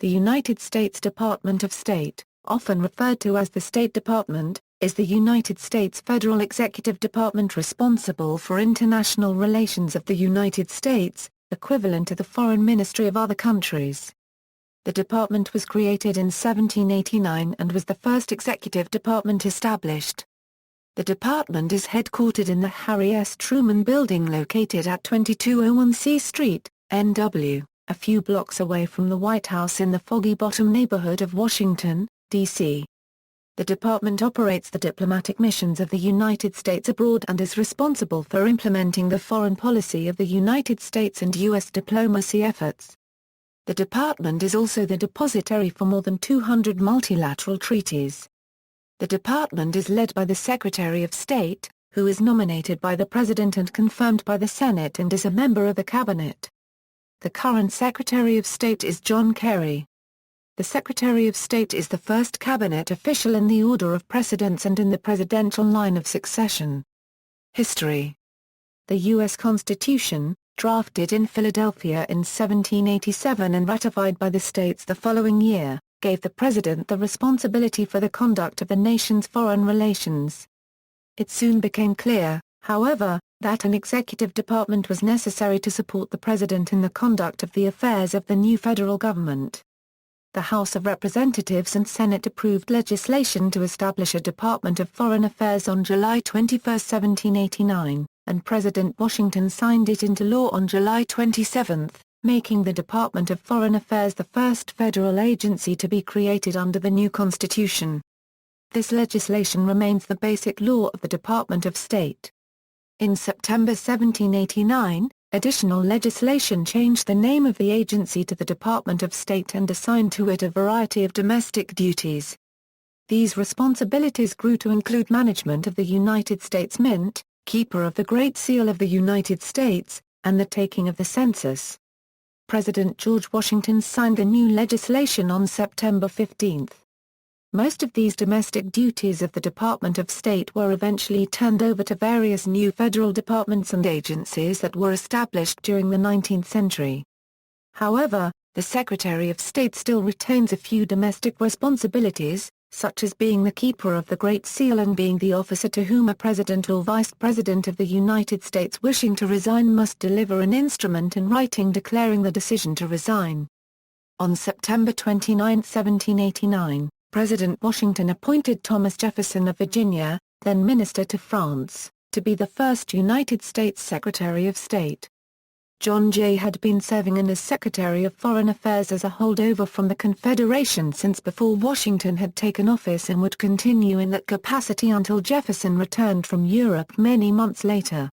The United States Department of State, often referred to as the State Department, is the United States federal executive department responsible for international relations of the United States, equivalent to the foreign ministry of other countries. The department was created in 1789 and was the first executive department established. The department is headquartered in the Harry S Truman Building located at 2201 C Street, NW, a few blocks away from the White House in the Foggy Bottom neighborhood of Washington, D.C. The department operates the diplomatic missions of the United States abroad and is responsible for implementing the foreign policy of the United States and U.S. diplomacy efforts. The department is also the depositary for more than 200 multilateral treaties. The department is led by the Secretary of State, who is nominated by the President and confirmed by the Senate and is a member of the Cabinet. The current Secretary of State is John Kerry. The Secretary of State is the first cabinet official in the order of precedence and in the presidential line of succession. History. The U.S. Constitution, drafted in Philadelphia in 1787 and ratified by the states the following year, gave the President the responsibility for the conduct of the nation's foreign relations. It soon became clear, however, that an executive department was necessary to support the President in the conduct of the affairs of the new federal government. The House of Representatives and Senate approved legislation to establish a Department of Foreign Affairs on July 21, 1789, and President Washington signed it into law on July 27, making the Department of Foreign Affairs the first federal agency to be created under the new Constitution. This legislation remains the basic law of the Department of State. In September 1789, additional legislation changed the name of the agency to the Department of State and assigned to it a variety of domestic duties. These responsibilities grew to include management of the United States Mint, keeper of the Great Seal of the United States, and the taking of the census. President George Washington signed the new legislation on September 15. Most of these domestic duties of the Department of State were eventually turned over to various new federal departments and agencies that were established during the 19th century. However, the Secretary of State still retains a few domestic responsibilities, such as being the keeper of the Great Seal and being the officer to whom a president or vice president of the United States wishing to resign must deliver an instrument in writing declaring the decision to resign. On September 29, 1789, President Washington appointed Thomas Jefferson of Virginia, then Minister to France, to be the first United States Secretary of State. John Jay had been serving as Secretary of Foreign Affairs as a holdover from the Confederation since before Washington had taken office and would continue in that capacity until Jefferson returned from Europe many months later.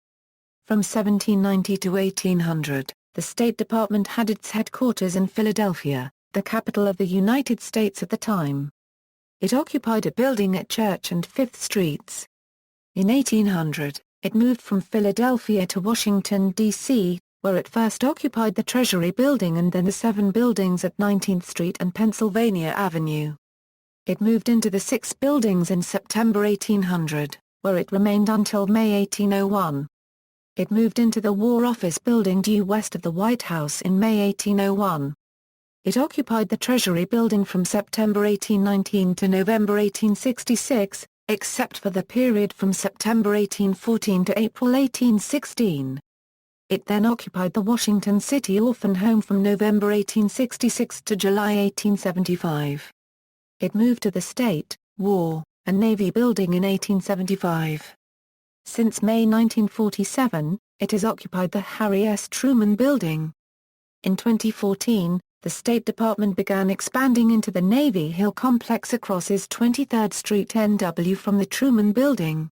From 1790 to 1800, the State Department had its headquarters in Philadelphia, the capital of the United States at the time. It occupied a building at Church and Fifth Streets. In 1800, it moved from Philadelphia to Washington, D.C., where it first occupied the Treasury Building and then the 7 buildings at 19th Street and Pennsylvania Avenue. It moved into the 6 buildings in September 1800, where it remained until May 1801. It moved into the War Office Building due west of the White House in May 1801. It occupied the Treasury Building from September 1819 to November 1866, except for the period from September 1814 to April 1816. It then occupied the Washington City Orphan Home from November 1866 to July 1875. It moved to the State, War, and Navy Building in 1875. Since May 1947, it has occupied the Harry S Truman Building. In 2014, the State Department began expanding into the Navy Hill complex across its 23rd Street NW from the Truman Building.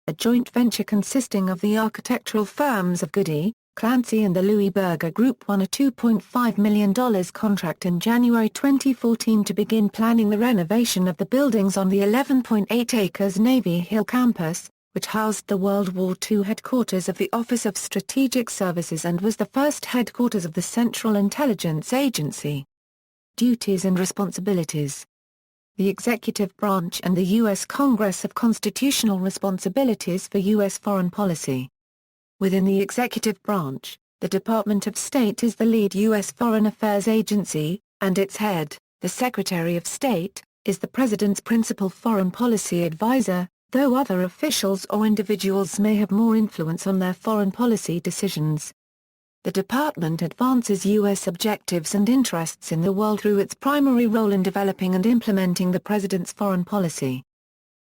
A joint venture consisting of the architectural firms of Goody, Clancy and the Louis Berger Group won a $2.5 million contract in January 2014 to begin planning the renovation of the buildings on the 11.8 acres Navy Hill campus, which housed the World War II headquarters of the Office of Strategic Services and was the first headquarters of the Central Intelligence Agency. Duties and responsibilities. The executive branch and the U.S. Congress have constitutional responsibilities for U.S. foreign policy. Within the executive branch, the Department of State is the lead U.S. foreign affairs agency, and its head, the Secretary of State, is the President's principal foreign policy advisor, though other officials or individuals may have more influence on their foreign policy decisions. The department advances U.S. objectives and interests in the world through its primary role in developing and implementing the President's foreign policy.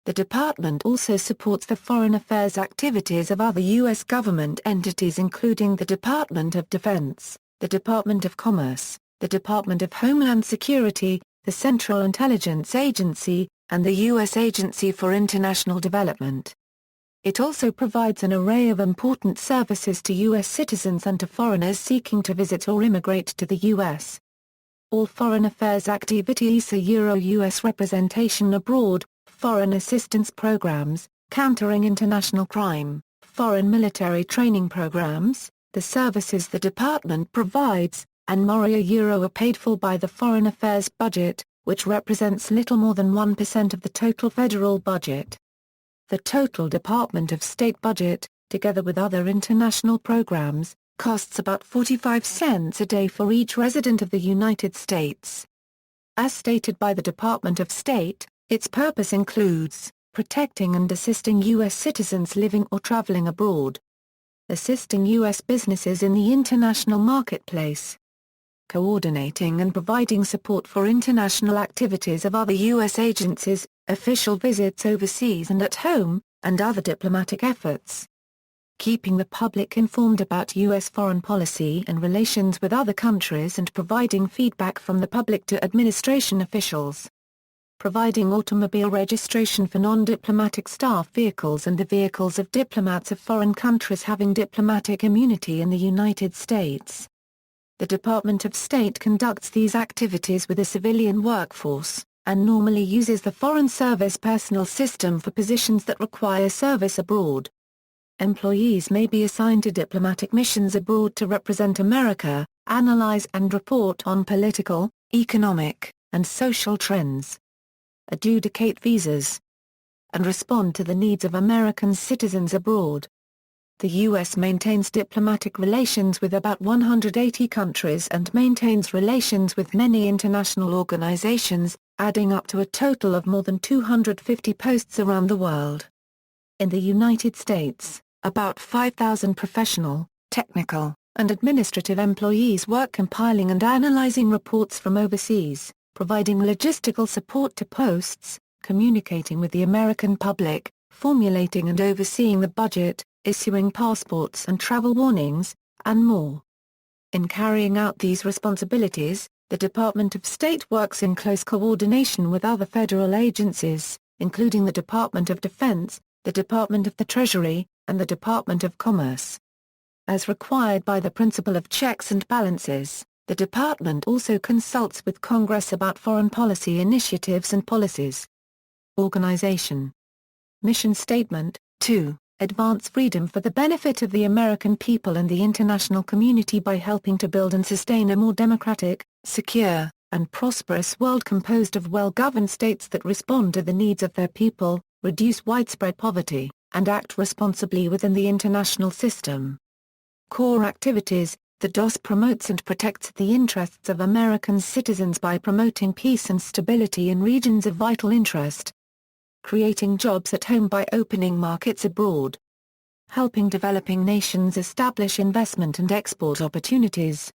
The department also supports the foreign affairs activities of other U.S. government entities including the Department of Defense, the Department of Commerce, the Department of Homeland Security, the Central Intelligence Agency, and the U.S. Agency for International Development. It also provides an array of important services to U.S. citizens and to foreigners seeking to visit or immigrate to the U.S. All foreign affairs activities are U.S. representation abroad, foreign assistance programs, countering international crime, foreign military training programs, the services the department provides, and more are paid for by the foreign affairs budget, which represents little more than 1% of the total federal budget. The total Department of State budget, together with other international programs, costs about 45 cents a day for each resident of the United States. As stated by the Department of State, its purpose includes protecting and assisting U.S. citizens living or traveling abroad, assisting U.S. businesses in the international marketplace, coordinating and providing support for international activities of other U.S. agencies, official visits overseas and at home, and other diplomatic efforts. Keeping the public informed about U.S. foreign policy and relations with other countries and providing feedback from the public to administration officials. Providing automobile registration for non-diplomatic staff vehicles and the vehicles of diplomats of foreign countries having diplomatic immunity in the United States. The Department of State conducts these activities with a civilian workforce, and normally uses the Foreign Service personnel system for positions that require service abroad. Employees may be assigned to diplomatic missions abroad to represent America, analyze and report on political, economic, and social trends, adjudicate visas, and respond to the needs of American citizens abroad. The U.S. maintains diplomatic relations with about 180 countries and maintains relations with many international organizations, adding up to a total of more than 250 posts around the world. In the United States, about 5,000 professional, technical, and administrative employees work compiling and analyzing reports from overseas, providing logistical support to posts, communicating with the American public, formulating and overseeing the budget, issuing passports and travel warnings, and more. In carrying out these responsibilities, the Department of State works in close coordination with other federal agencies, including the Department of Defense, the Department of the Treasury, and the Department of Commerce. As required by the principle of checks and balances, the department also consults with Congress about foreign policy initiatives and policies. Organization. Mission Statement, 2. Advance freedom for the benefit of the American people and the international community by helping to build and sustain a more democratic, secure, and prosperous world composed of well-governed states that respond to the needs of their people, reduce widespread poverty, and act responsibly within the international system. Core activities. The DOS promotes and protects the interests of American citizens by promoting peace and stability in regions of vital interest, creating jobs at home by opening markets abroad, helping developing nations establish investment and export opportunities,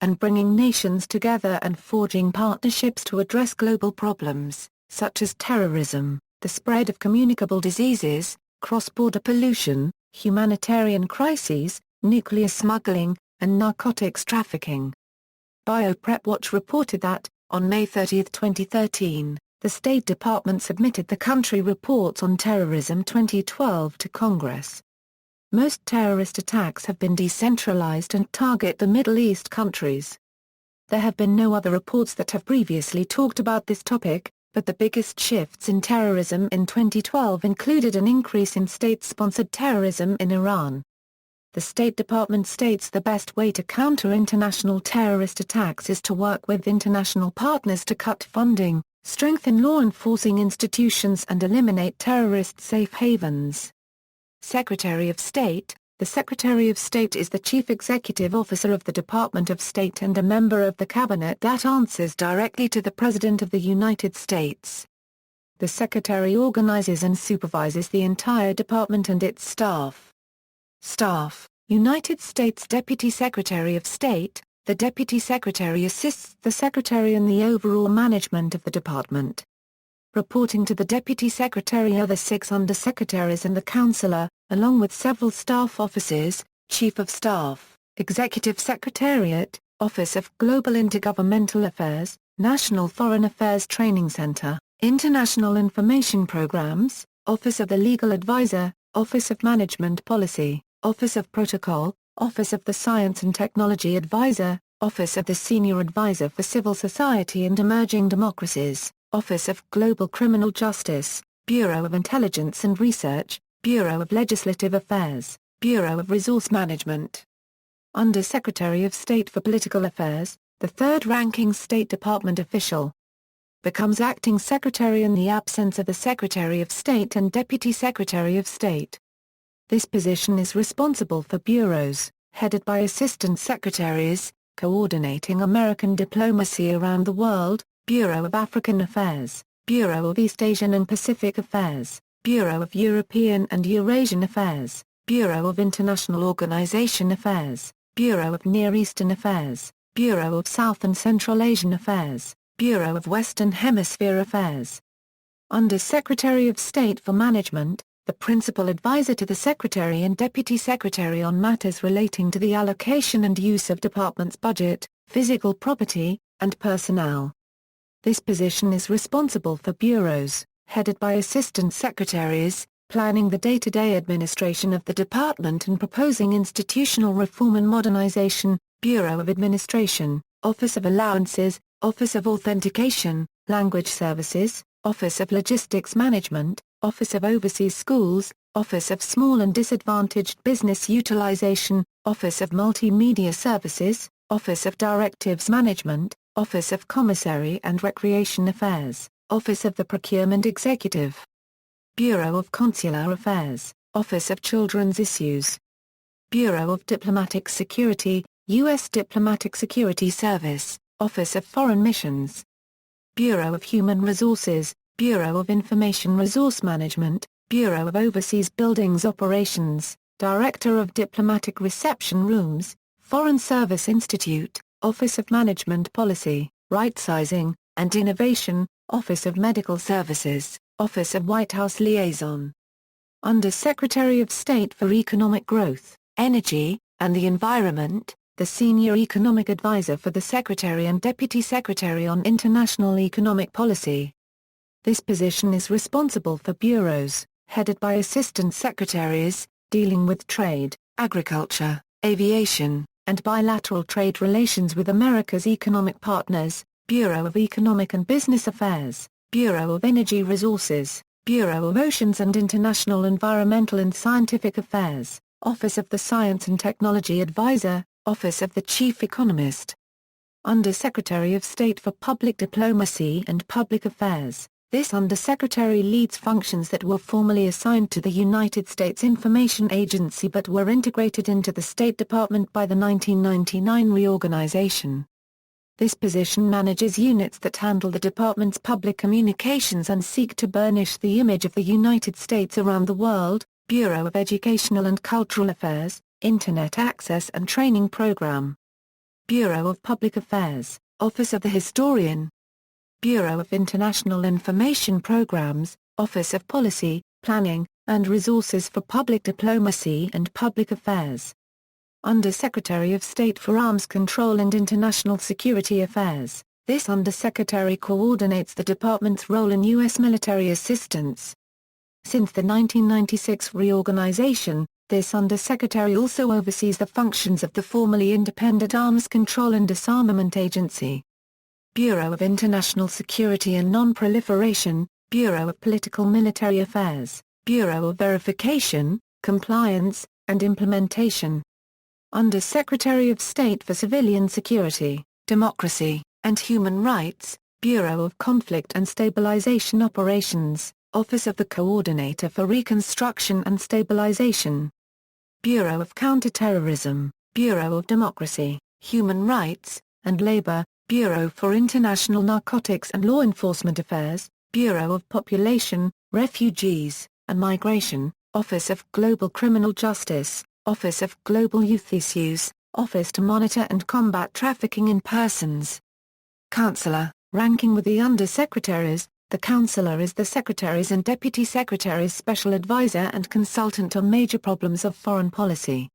and bringing nations together and forging partnerships to address global problems, such as terrorism, the spread of communicable diseases, cross-border pollution, humanitarian crises, nuclear smuggling, and narcotics trafficking. BioPrepWatch reported that, on May 30, 2013, the State Department submitted the Country Reports on Terrorism 2012 to Congress. Most terrorist attacks have been decentralized and target the Middle East countries. There have been no other reports that have previously talked about this topic, but the biggest shifts in terrorism in 2012 included an increase in state-sponsored terrorism in Iran. The State Department states the best way to counter international terrorist attacks is to work with international partners to cut funding, strengthen law enforcing institutions and eliminate terrorist safe havens. Secretary of State, The Secretary of State is the Chief Executive Officer of the Department of State and a member of the Cabinet that answers directly to the President of the United States. The Secretary organizes and supervises the entire department and its staff. Staff: United States Deputy Secretary of State. The Deputy Secretary assists the Secretary in the overall management of the department. Reporting to the Deputy Secretary are the 6 Undersecretaries and the Counselor, along with several staff offices: Chief of Staff, Executive Secretariat, Office of Global Intergovernmental Affairs, National Foreign Affairs Training Center, International Information Programs, Office of the Legal Advisor, Office of Management Policy, Office of Protocol, Office of the Science and Technology Advisor, Office of the Senior Advisor for Civil Society and Emerging Democracies, Office of Global Criminal Justice, Bureau of Intelligence and Research, Bureau of Legislative Affairs, Bureau of Resource Management. Under Secretary of State for Political Affairs, the third-ranking State Department official. Becomes acting secretary in the absence of the Secretary of State and Deputy Secretary of State. This position is responsible for bureaus, headed by assistant secretaries, coordinating American diplomacy around the world: Bureau of African Affairs, Bureau of East Asian and Pacific Affairs, Bureau of European and Eurasian Affairs, Bureau of International Organization Affairs, Bureau of Near Eastern Affairs, Bureau of South and Central Asian Affairs, Bureau of Western Hemisphere Affairs. Under Secretary of State for Management, the principal advisor to the Secretary and Deputy Secretary on matters relating to the allocation and use of department's budget, physical property, and personnel. This position is responsible for bureaus, headed by assistant secretaries, planning the day-to-day administration of the department and proposing institutional reform and modernization: Bureau of Administration, Office of Allowances, Office of Authentication, Language Services, Office of Logistics Management, Office of Overseas Schools, Office of Small and Disadvantaged Business Utilization, Office of Multimedia Services, Office of Directives Management, Office of Commissary and Recreation Affairs, Office of the Procurement Executive. Bureau of Consular Affairs, Office of Children's Issues. Bureau of Diplomatic Security, U.S. Diplomatic Security Service, Office of Foreign Missions. Bureau of Human Resources, Bureau of Information Resource Management, Bureau of Overseas Buildings Operations, Director of Diplomatic Reception Rooms, Foreign Service Institute, Office of Management Policy, Right-Sizing, and Innovation, Office of Medical Services, Office of White House Liaison. Under Secretary of State for Economic Growth, Energy, and the Environment, the Senior Economic Advisor for the Secretary and Deputy Secretary on International Economic Policy. This position is responsible for bureaus, headed by assistant secretaries, dealing with trade, agriculture, aviation, and bilateral trade relations with America's economic partners: Bureau of Economic and Business Affairs, Bureau of Energy Resources, Bureau of Oceans and International Environmental and Scientific Affairs, Office of the Science and Technology Advisor, Office of the Chief Economist. Under Secretary of State for Public Diplomacy and Public Affairs, this Undersecretary leads functions that were formerly assigned to the United States Information Agency but were integrated into the State Department by the 1999 reorganization. This position manages units that handle the department's public communications and seek to burnish the image of the United States around the world: Bureau of Educational and Cultural Affairs, Internet Access and Training Program. Bureau of Public Affairs, Office of the Historian. Bureau of International Information Programs, Office of Policy, Planning, and Resources for Public Diplomacy and Public Affairs. Under Secretary of State for Arms Control and International Security Affairs, this Undersecretary coordinates the department's role in U.S. military assistance. Since the 1996 reorganization, this Undersecretary also oversees the functions of the formerly independent Arms Control and Disarmament Agency. Bureau of International Security and Non-Proliferation, Bureau of Political Military Affairs, Bureau of Verification, Compliance, and Implementation. Under Secretary of State for Civilian Security, Democracy, and Human Rights, Bureau of Conflict and Stabilization Operations, Office of the Coordinator for Reconstruction and Stabilization. Bureau of Counterterrorism, Bureau of Democracy, Human Rights, and Labor, Bureau for International Narcotics and Law Enforcement Affairs, Bureau of Population, Refugees, and Migration, Office of Global Criminal Justice, Office of Global Youth Issues, Office to Monitor and Combat Trafficking in Persons. Counselor, ranking with the Under-Secretaries, the Counselor is the Secretary's and Deputy Secretary's special advisor and consultant on major problems of foreign policy.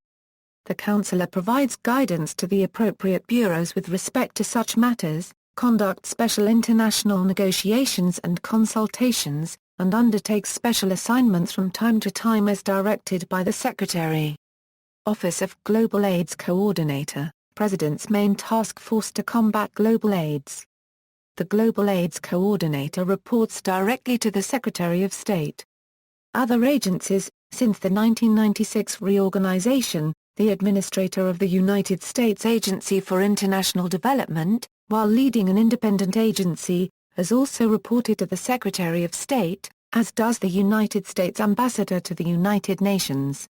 The Counselor provides guidance to the appropriate bureaus with respect to such matters, conducts special international negotiations and consultations, and undertakes special assignments from time to time as directed by the Secretary. Office of Global AIDS Coordinator, President's main task force to combat global AIDS. The Global AIDS Coordinator reports directly to the Secretary of State. Other agencies, since the 1996 reorganization, the Administrator of the United States Agency for International Development, while leading an independent agency, has also reported to the Secretary of State, as does the United States Ambassador to the United Nations.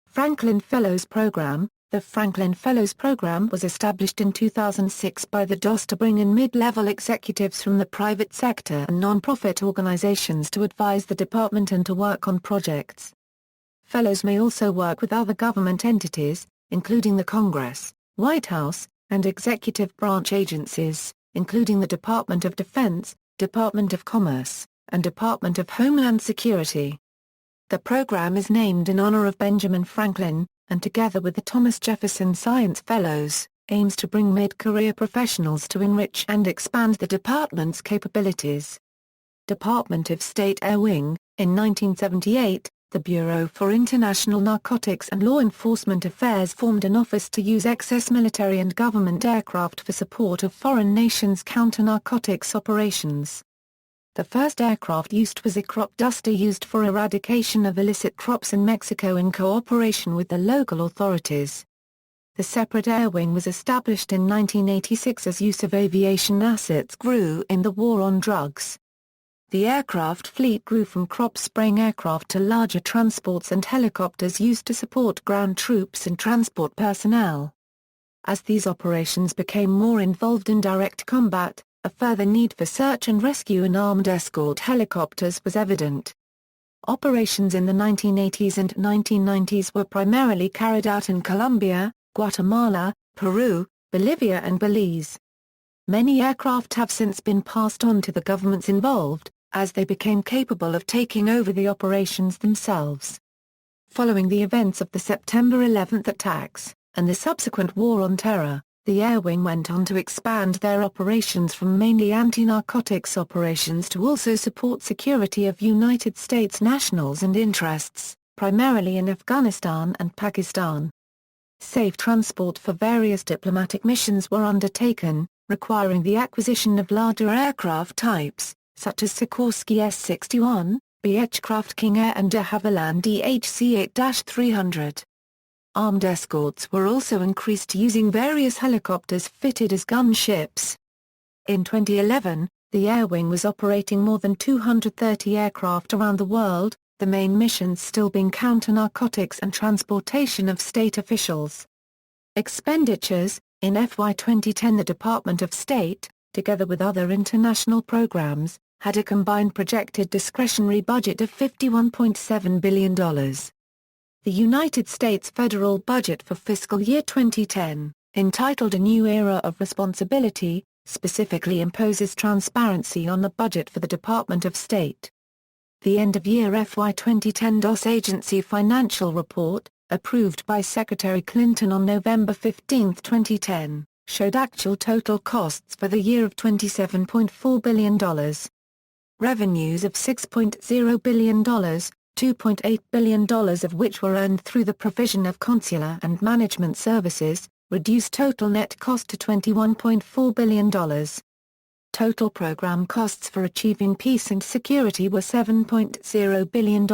Franklin Fellows Program. The Franklin Fellows Program was established in 2006 by the DOS to bring in mid-level executives from the private sector and non-profit organizations to advise the department and to work on projects. Fellows may also work with other government entities, including the Congress, White House, and executive branch agencies, including the Department of Defense, Department of Commerce, and Department of Homeland Security. The program is named in honor of Benjamin Franklin, and together with the Thomas Jefferson Science Fellows, aims to bring mid-career professionals to enrich and expand the department's capabilities. Department of State Airwing. In 1978, the Bureau for International Narcotics and Law Enforcement Affairs formed an office to use excess military and government aircraft for support of foreign nations' counter-narcotics operations. The first aircraft used was a crop duster used for eradication of illicit crops in Mexico in cooperation with the local authorities. The separate airwing was established in 1986 as use of aviation assets grew in the war on drugs. The aircraft fleet grew from crop-spraying aircraft to larger transports and helicopters used to support ground troops and transport personnel. As these operations became more involved in direct combat, a further need for search and rescue and armed escort helicopters was evident. Operations in the 1980s and 1990s were primarily carried out in Colombia, Guatemala, Peru, Bolivia and Belize. Many aircraft have since been passed on to the governments involved, as they became capable of taking over the operations themselves. Following the events of the September 11 attacks, and the subsequent War on Terror, the airwing went on to expand their operations from mainly anti-narcotics operations to also support security of United States nationals and interests, primarily in Afghanistan and Pakistan. Safe transport for various diplomatic missions were undertaken, requiring the acquisition of larger aircraft types, such as Sikorsky S-61, Beechcraft King Air and de Havilland DHC-8-300. Armed escorts were also increased using various helicopters fitted as gunships. In 2011, the airwing was operating more than 230 aircraft around the world, the main missions still being counter-narcotics and transportation of state officials. Expenditures. In FY 2010 the Department of State, together with other international programs, had a combined projected discretionary budget of $51.7 billion. The United States federal budget for fiscal year 2010, entitled A New Era of Responsibility, specifically imposes transparency on the budget for the Department of State. The end-of-year FY 2010 DOS Agency Financial Report, approved by Secretary Clinton on November 15, 2010, showed actual total costs for the year of $27.4 billion. Revenues of $6.0 billion, $2.8 billion of which were earned through the provision of consular and management services, reduced total net cost to $21.4 billion. Total program costs for achieving peace and security were $7.0 billion.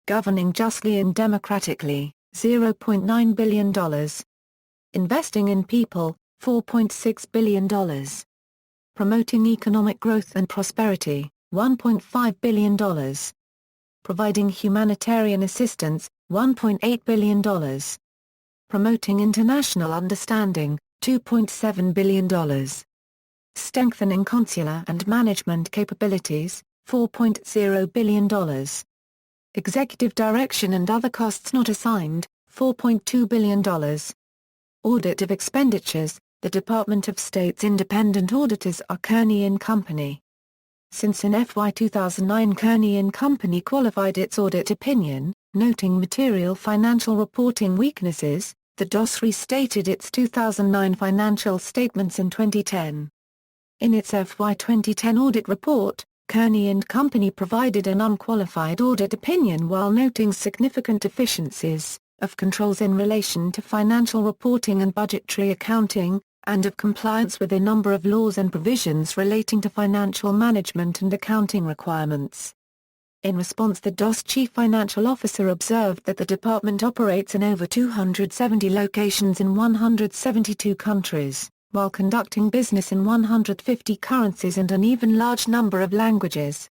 Governing justly and democratically, $0.9 billion. Investing in people, $4.6 billion. Promoting economic growth and prosperity, $1.5 billion. providing humanitarian assistance, $1.8 billion. Promoting international understanding, $2.7 billion. Strengthening consular and management capabilities, $4.0 billion. Executive direction and other costs not assigned, $4.2 billion. Audit of expenditures, the Department of State's independent auditors are Kearney and Company. Since in FY 2009 Kearney and Company qualified its audit opinion, noting material financial reporting weaknesses, the DOS restated its 2009 financial statements in 2010. In its FY 2010 audit report, Kearney and Company provided an unqualified audit opinion while noting significant deficiencies of controls in relation to financial reporting and budgetary accounting, and of compliance with a number of laws and provisions relating to financial management and accounting requirements. In response, the DOS Chief Financial Officer observed that the department operates in over 270 locations in 172 countries, while conducting business in 150 currencies and an even large number of languages.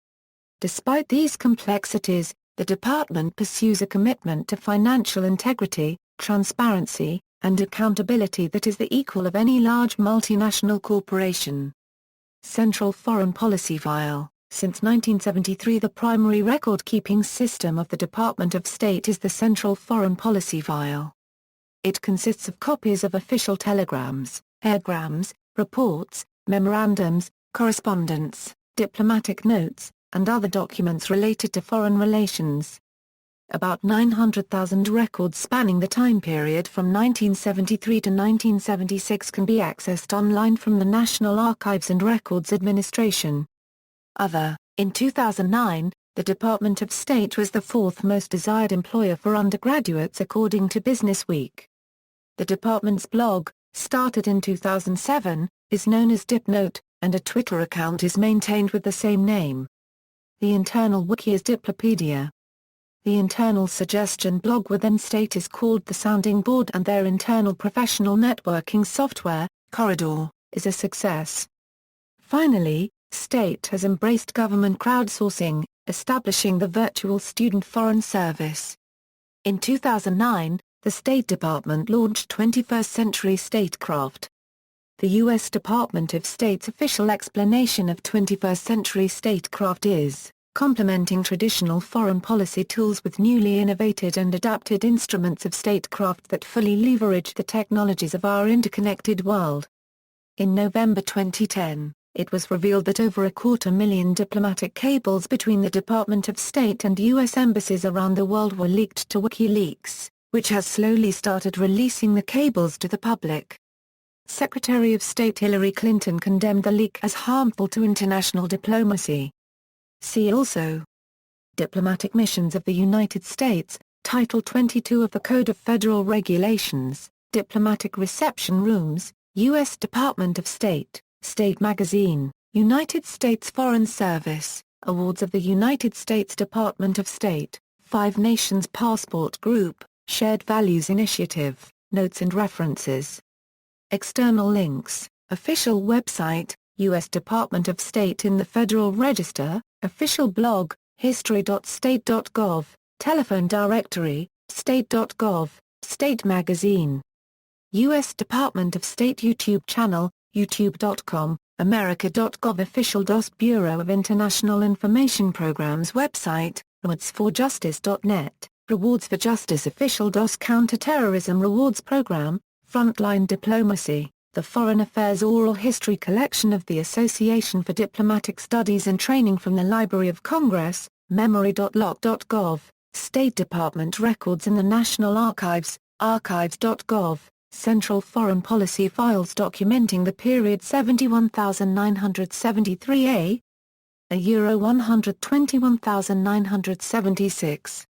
Despite these complexities, the department pursues a commitment to financial integrity, transparency, and accountability that is the equal of any large multinational corporation. Central Foreign Policy File. Since 1973, the primary record-keeping system of the Department of State is the Central Foreign Policy File. It consists of copies of official telegrams, airgrams, reports, memorandums, correspondence, diplomatic notes, and other documents related to foreign relations. About 900,000 records spanning the time period from 1973 to 1976 can be accessed online from the National Archives and Records Administration. Other. In 2009, the Department of State was the fourth most desired employer for undergraduates according to Business Week. The department's blog, started in 2007, is known as DipNote, and a Twitter account is maintained with the same name. The internal wiki is Diplopedia. The internal suggestion blog within State is called the Sounding Board, and their internal professional networking software, Corridor, is a success. Finally, State has embraced government crowdsourcing, establishing the Virtual Student Foreign Service. In 2009, the State Department launched 21st Century Statecraft. The U.S. Department of State's official explanation of 21st Century Statecraft is, complementing traditional foreign policy tools with newly innovated and adapted instruments of statecraft that fully leverage the technologies of our interconnected world. In November 2010, it was revealed that over 250,000 diplomatic cables between the Department of State and U.S. embassies around the world were leaked to WikiLeaks, which has slowly started releasing the cables to the public. Secretary of State Hillary Clinton condemned the leak as harmful to international diplomacy. See also: Diplomatic Missions of the United States, Title 22 of the Code of Federal Regulations, Diplomatic Reception Rooms, U.S. Department of State, State Magazine, United States Foreign Service, Awards of the United States Department of State, Five Nations Passport Group, Shared Values Initiative, Notes and References. External links: Official website, U.S. Department of State in the Federal Register, Official blog, history.state.gov, Telephone directory, state.gov, State Magazine. U.S. Department of State YouTube channel, youtube.com, america.gov. Official DOS Bureau of International Information Programs website, rewardsforjustice.net, Rewards for Justice. Official DOS Counterterrorism Rewards Program, Frontline Diplomacy, the Foreign Affairs Oral History Collection of the Association for Diplomatic Studies and Training from the Library of Congress, memory.loc.gov, State Department Records in the National Archives, archives.gov, Central Foreign Policy Files documenting the period 71,973 a Euro 121,976.